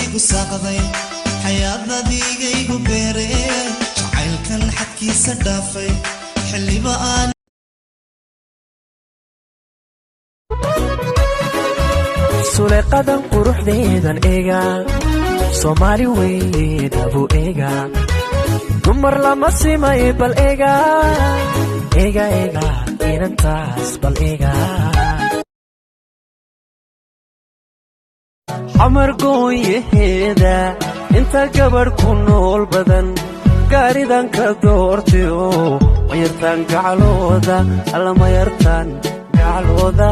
igu saaqday xayaadadiigaygu beeree jacaylkan xadkiisa dhaafay xilliba aan suleeqadan quruxdeedan eega Soomaali weedabu eega dumar lama simay bal eega eega eega inantaas bal eega xamar gooyaheeda inta gabar ku nool badan gaaridan ka doortiyo mayartaan gacalooda alla mayartaan gacalooda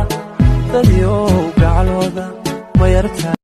dadyo gacalooda mayartaan